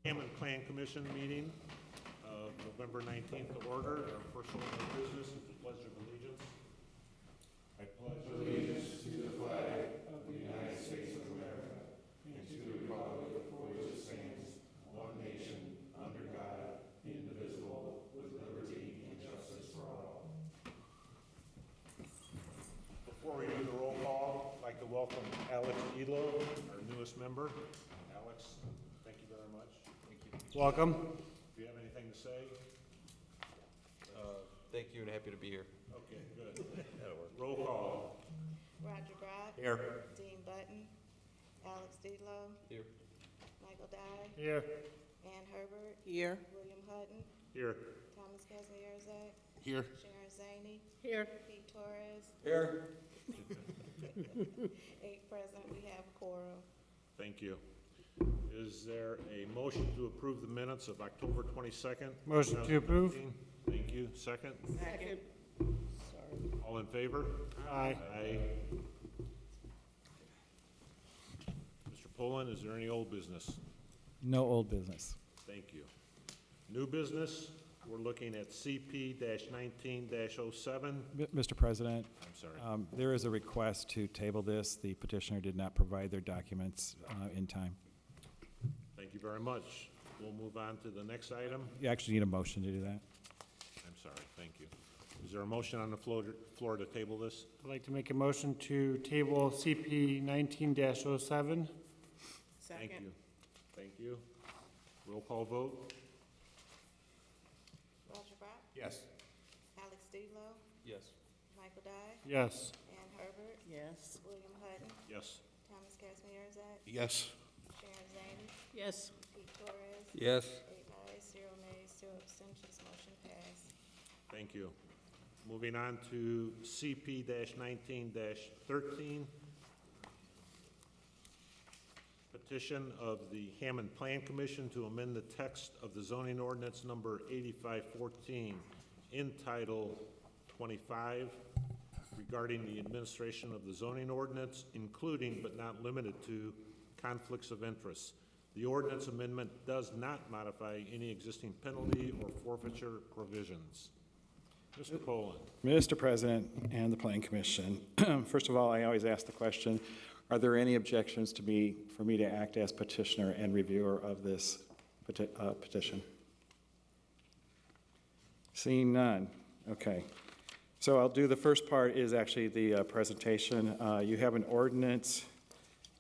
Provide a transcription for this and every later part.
Hammond Plan Commission meeting of November 19th to order. Our first order of business is the Pledge of Allegiance. I pledge allegiance to the flag of the United States of America and to the republic for which it stands, one nation, under God, indivisible, with liberty and justice for all. Before we do the roll call, I'd like to welcome Alex Elo, our newest member. Alex, thank you very much. Thank you. Welcome. Do you have anything to say? Thank you and happy to be here. Okay, good. That'll work. Roll call. Roger Brock. Here. Dean Button. Alex Delo. Here. Michael Dye. Here. Ann Herbert. Here. William Hutton. Here. Thomas Kazmierzak. Here. Sharon Zaney. Here. Pete Torres. Here. 8 present. We have a quorum. Thank you. Is there a motion to approve the minutes of October 22nd? Motion to approve. 2019? Thank you. Second? Second. All in favor? Aye. Aye. Mr. Poland, is there any old business? No old business. Thank you. New business, we're looking at CP-19-07. Mr. President, I'm sorry. there is a request to table this. The petitioner did not provide their documents in time. Thank you very much. We'll move on to the next item. You actually need a motion to do that. I'm sorry, thank you. Is there a motion on the floor to table this? I'd like to make a motion to table CP 19-07. Second. Thank you. Thank you. Roll call vote? Roger Brock. Yes. Alex Delo. Yes. Michael Dye. Yes. Ann Herbert. Yes. William Hutton. Yes. Thomas Kazmierzak. Yes. Sharon Zaney. Yes. Pete Torres. Yes. 8 ayes, 0 nays, 2 abstentions. Motion passed. Thank you. Moving on to CP-19-13. Petition of the Hammond Plan Commission to amend the text of the zoning ordinance number 8514 in Title 25 regarding the administration of the zoning ordinance, including but not limited to conflicts of interest. The ordinance amendment does not modify any existing penalty or forfeiture provisions. Mr. Poland. Mr. President and the Planning Commission, first of all, I always ask the question, are there any objections to me, for me to act as petitioner and reviewer of this petition? Seeing none. Okay. So I'll do the first part is actually the presentation. You have an ordinance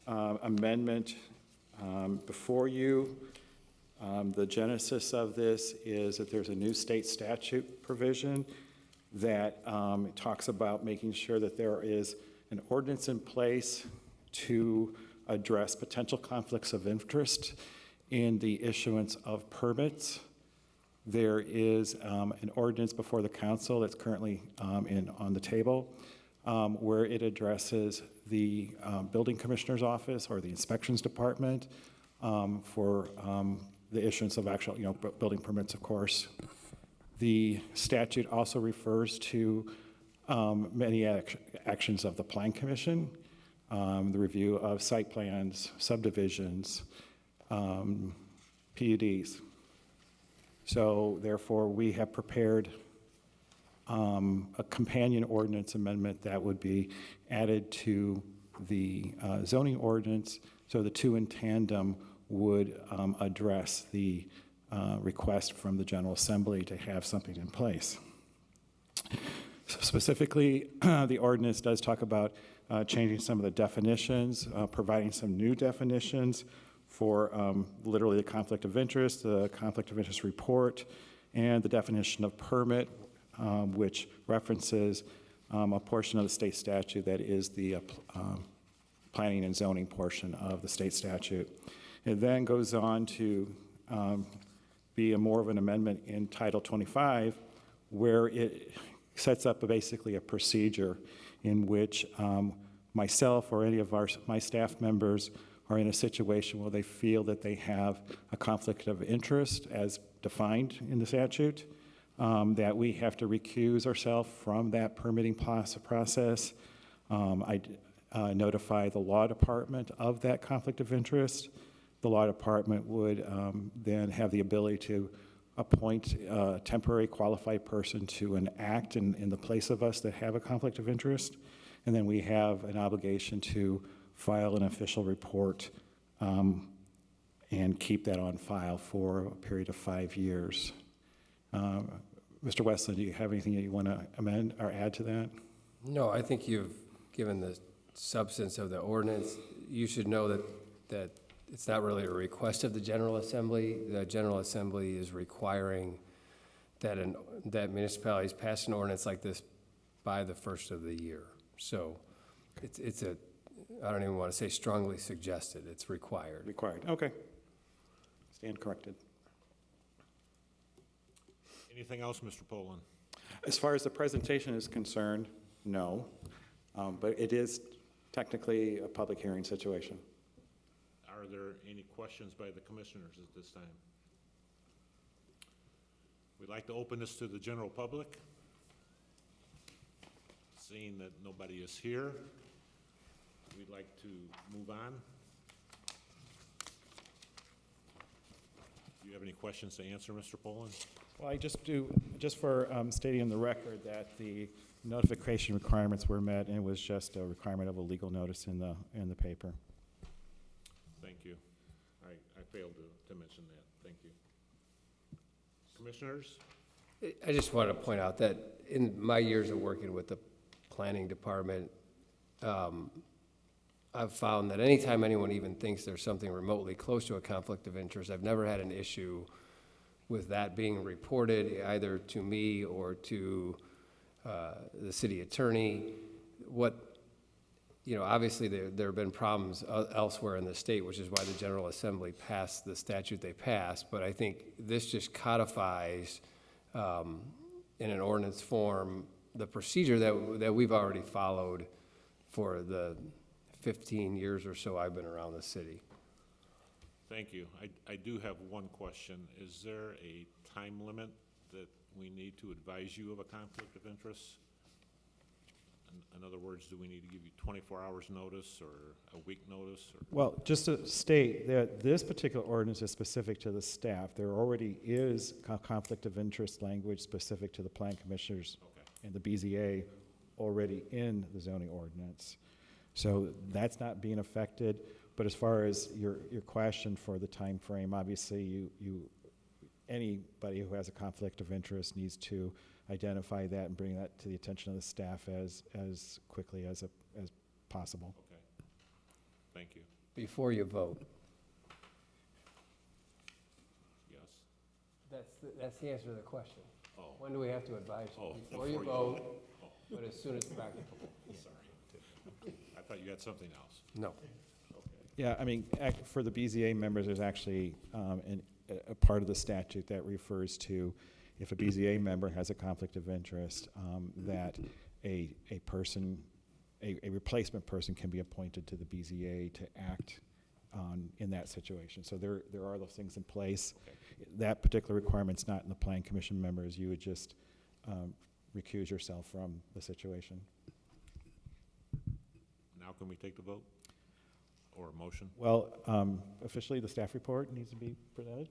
amendment before you. The genesis of this is that there's a new state statute provision that talks about making sure that there is an ordinance in place to address potential conflicts of interest in the issuance of permits. There is an ordinance before the council that's currently on the table where it addresses the building commissioner's office or the inspections department for the issuance of actual, building permits, of course. The statute also refers to many actions of the Plan Commission, the review of site plans, subdivisions, PUDs. So therefore, we have prepared a companion ordinance amendment that would be added to the zoning ordinance, so the two in tandem would address the request from the General Assembly to have something in place. So specifically, the ordinance does talk about changing some of the definitions, providing some new definitions for literally the conflict of interest, the conflict of interest report, and the definition of permit, which references a portion of the state statute that is the planning and zoning portion of the state statute. It then goes on to be more of an amendment in Title 25, where it sets up basically a procedure in which myself or any of my staff members are in a situation where they feel that they have a conflict of interest as defined in the statute, that we have to recuse ourselves from that permitting process. I notify the law department of that conflict of interest. the law department would then have the ability to appoint a temporary qualified person to an act in the place of us that have a conflict of interest. And then we have an obligation to file an official report and keep that on file for a period of 5 years. Mr. Westland, do you have anything that you want to amend or add to that? No, I think you've given the substance of the ordinance. You should know that it's not really a request of the General Assembly. The General Assembly is requiring that that municipalities pass an ordinance like this by the first of the year. So it's I don't even want to say strongly suggested, it's required. Required, okay. Stand corrected. Anything else, Mr. Poland? As far as the presentation is concerned, no, but it is technically a public hearing situation. Are there any questions by the commissioners at this time? We'd like to open this to the general public. Seeing that nobody is here, we'd like to move on. Do you have any questions to answer, Mr. Poland? Well, I just do, just for stating in the record that the notification requirements were met, and it was just a requirement of a legal notice in the paper. Thank you. I failed to mention that. Thank you. Commissioners? I just wanted to point out that in my years of working with the planning department, I've found that anytime anyone even thinks there's something remotely close to a conflict of interest, I've never had an issue with that being reported either to me or to the city attorney. Obviously there have been problems elsewhere in the state, which is why the General Assembly passed the statute they passed, but I think this just codifies in an ordinance form the procedure that we've already followed for the 15 years or so I've been around the city. Thank you. I do have one question. Is there a time limit that we need to advise you of a conflict of interest? In other words, do we need to give you 24 hours notice or a week notice? Well, just to state that this particular ordinance is specific to the staff. There already is conflict of interest language specific to the plan commissioners and the BZA already in the zoning ordinance. So that's not being affected. But as far as your question for the time frame, obviously anybody who has a conflict of interest needs to identify that and bring that to the attention of the staff as quickly as possible. Okay. Thank you. Before you vote. Yes. That's the answer to the question. Oh. When do we have to advise you? Oh, Before you vote, but as soon as practical. Sorry. I thought you had something else. No. Okay. Yeah, I mean, for the BZA members, there's actually a part of the statute that refers to if a BZA member has a conflict of interest, that a replacement person can be appointed to the BZA to act in that situation. So there are those things in place. Okay. That particular requirement's not in the plan commission members. You would just recuse yourself from the situation. Now can we take the vote or a motion? Well, officially, the staff report needs to be presented.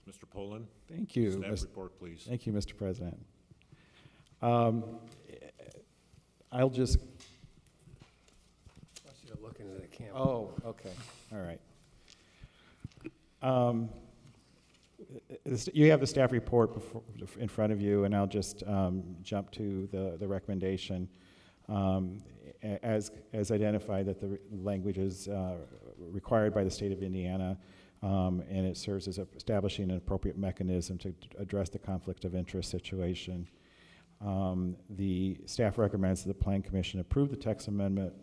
Mr. Poland? Thank you. Staff report, please. Thank you, Mr. President. I'll just, I should have looked into the camera. oh, okay, all right. You have the staff report in front of you, and I'll just jump to the recommendation. As identified, that the language is required by the state of Indiana, and it serves as establishing an appropriate mechanism to address the conflict of interest situation. The staff recommends that the Plan Commission approve the text amendment,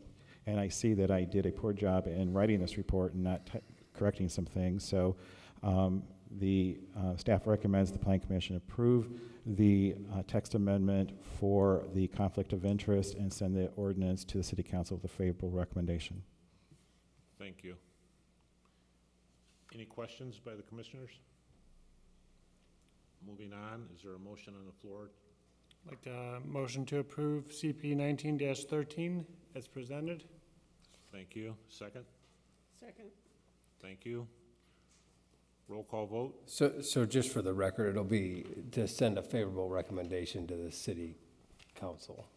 and I see that I did a poor job in writing this report and not correcting some things. So the staff recommends the Plan Commission approve the text amendment for the conflict of interest and send the ordinance to the City Council with a favorable recommendation. Thank you. Any questions by the commissioners? Moving on, is there a motion on the floor? I'd like to motion to approve CP 19-13 as presented. Thank you. Second? Second. Thank you. Roll call vote? So just for the record, it'll be to send a favorable recommendation to the city council.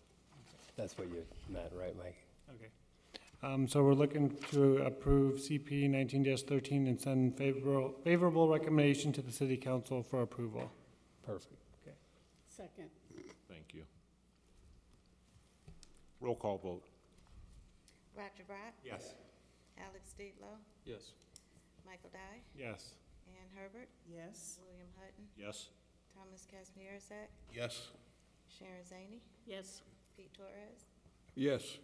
That's what you meant, right, Mike? Okay. So we're looking to approve CP 19-13 and send favorable recommendation to the city council for approval. Perfect. Second. Thank you. Roll call vote? Roger Brock, Yes. Alex Steedlow, Yes. Michael Dye, Yes. Ann Herbert, Yes. William Hutton, Yes. Thomas Kazmierzak, Yes. Sharon Zaney, Yes. Pete Torres, Yes.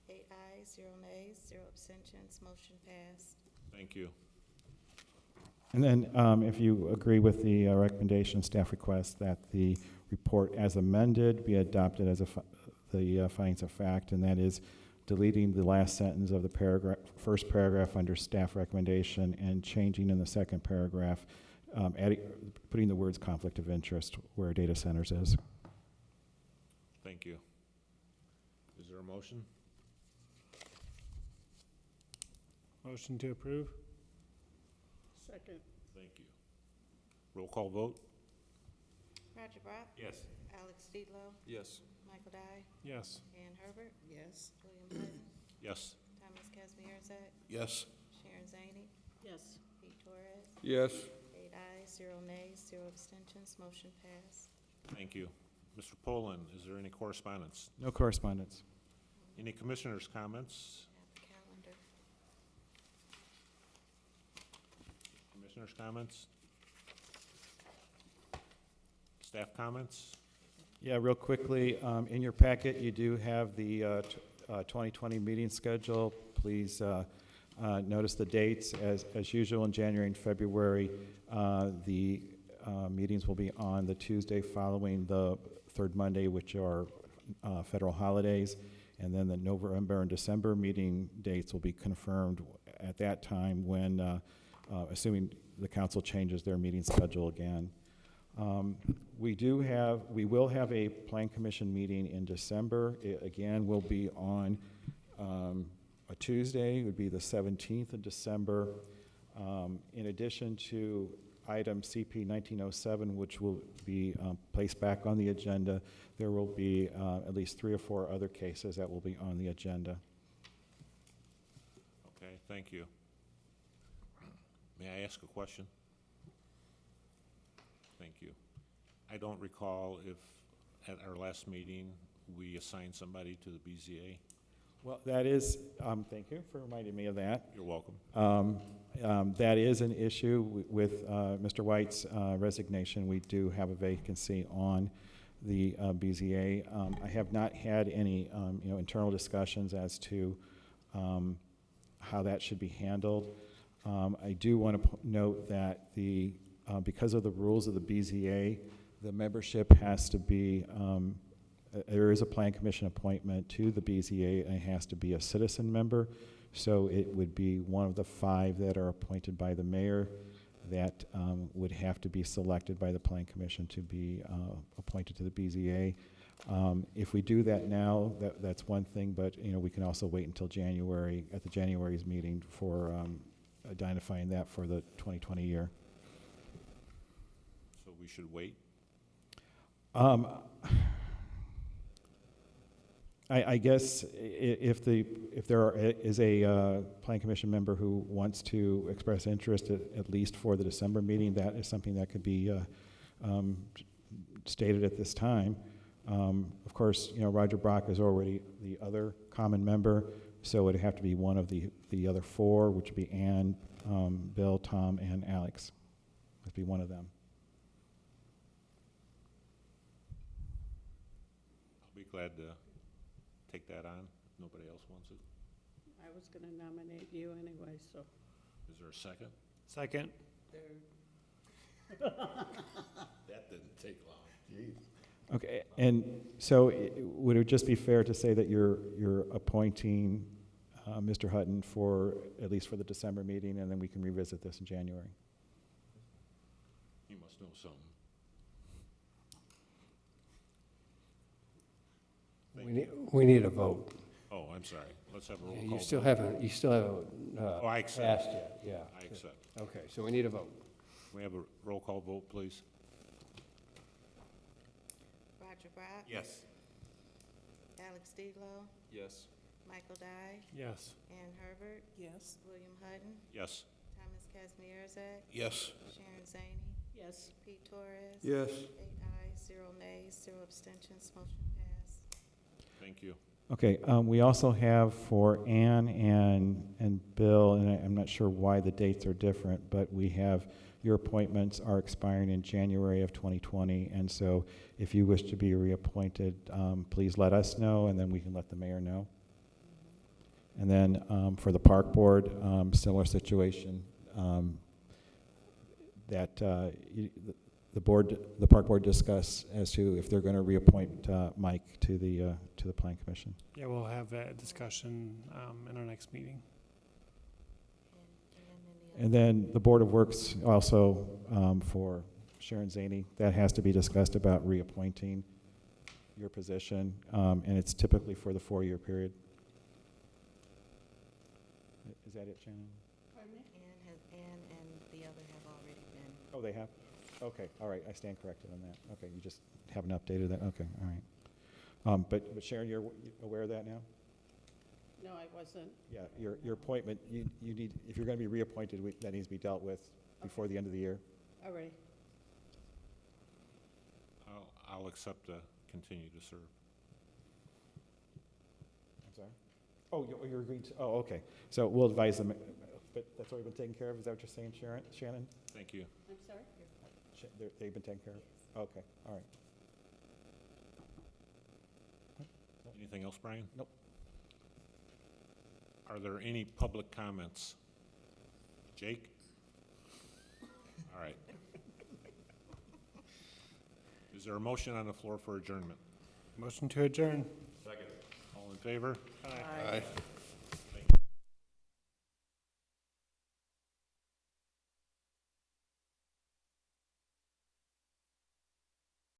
8 ayes, 0 nays, 0 abstentions, motion passed. Thank you. And then, if you agree with the recommendation, staff requests that the report as amended be adopted as the findings of fact, and that is deleting the last sentence of the paragraph, first paragraph under staff recommendation, and changing in the second paragraph, putting the words conflict of interest where data centers is. Thank you. Is there a motion? Motion to approve? Second. Thank you. Roll call vote? Roger Brock, Yes. Alex Steedlow, Yes. Michael Dye, Yes. Ann Herbert, Yes. William Hutton, Yes. Thomas Kazmierzak, Yes. Sharon Zaney, Yes. Pete Torres, Yes. 8 ayes, 0 nays, 0 abstentions, motion passed. Thank you. Mr. Poland, is there any correspondence? No correspondence. Any commissioners' comments? Have the calendar. Commissioners' comments? Staff comments? Yeah, real quickly, in your packet, you do have the 2020 meeting schedule. Please notice the dates. As usual, in January and February, the meetings will be on the Tuesday following the third Monday, which are federal holidays. And then the November and December meeting dates will be confirmed at that time when, assuming the council changes their meeting schedule again. We will have a plan commission meeting in December. It, again, will be on a Tuesday. It would be the 17th of December. In addition to item CP 1907, which will be placed back on the agenda, there will be at least 3 or 4 other cases that will be on the agenda. Okay, thank you. May I ask a question? Thank you. I don't recall if at our last meeting, we assigned somebody to the BZA. Well, that is, thank you for reminding me of that. You're welcome. That is an issue with Mr. White's resignation. We do have a vacancy on the BZA. I have not had any, internal discussions as to how that should be handled. I do want to note that because of the rules of the BZA, the membership has to be, there is a plan commission appointment to the BZA, and it has to be a citizen member. So it would be one of the 5 that are appointed by the mayor that would have to be selected by the plan commission to be appointed to the BZA. If we do that now, that's one thing, but we can also wait until January, at the January's meeting, for identifying that for the 2020 year. So we should wait? I guess if there is a plan commission member who wants to express interest, at least for the December meeting, that is something that could be stated at this time. Of course, Roger Brock is already the other common member, so it would have to be one of the other 4, which would be Ann, Bill, Tom, and Alex. It would be one of them. I'll be glad to take that on if nobody else wants it. I was going to nominate you anyway, so. Is there a second? Second? That didn't take long. Jeez. Okay, and so would it just be fair to say that you're appointing Mr. Hutton at least for the December meeting, and then we can revisit this in January? You must know something. We need a vote. Oh, I'm sorry. Let's have a roll call. You still vote. haven't, Oh, I accept. passed yet, yeah. I accept. Okay, so we need a vote. We have a roll call vote, please? Roger Brock? Yes. Alex D'Lo? Yes. Michael Dye? Yes. Ann Herbert? Yes. William Hutton? Yes. Thomas Kazmierzak? Yes. Sharon Zany? Yes. Pete Torres? Yes. 8 ayes, 0 nays, 0 abstentions, motion passed. Thank you. Okay, we also have for Ann and Bill, and I'm not sure why the dates are different, but we have, your appointments are expiring in January of 2020, and so if you wish to be reappointed, please let us know, and then we can let the mayor know. And then for the park board, similar situation, that the park board discuss as to if they're going to reappoint Mike to the plan commission. Yeah, we'll have that discussion in our next meeting. And then the Board of Works also for Sharon Zaney, that has to be discussed about reappointing your position, and it's typically for the 4-year period. Is that it, Shannon? Pardon me? Ann and the other have already been. Oh, they have? Okay, all right, I stand corrected on that. Okay, you just haven't updated that, okay, all right. But Sharon, you're aware of that now? No, I wasn't. Yeah, your appointment, you need, if you're going to be reappointed, that needs to be dealt with before the end of the year. All right. I'll accept to continue to serve. I'm sorry? Oh, you're agreeing to, oh, okay. So we'll advise them, but that's already been taken care of, is that what you're saying, Shannon? Thank you. I'm sorry? They've been taken care of? Okay, all right. Anything else, Brian? Nope. Are there any public comments? Jake? All right. Is there a motion on the floor for adjournment? Motion to adjourn. All in favor? Aye. Aye.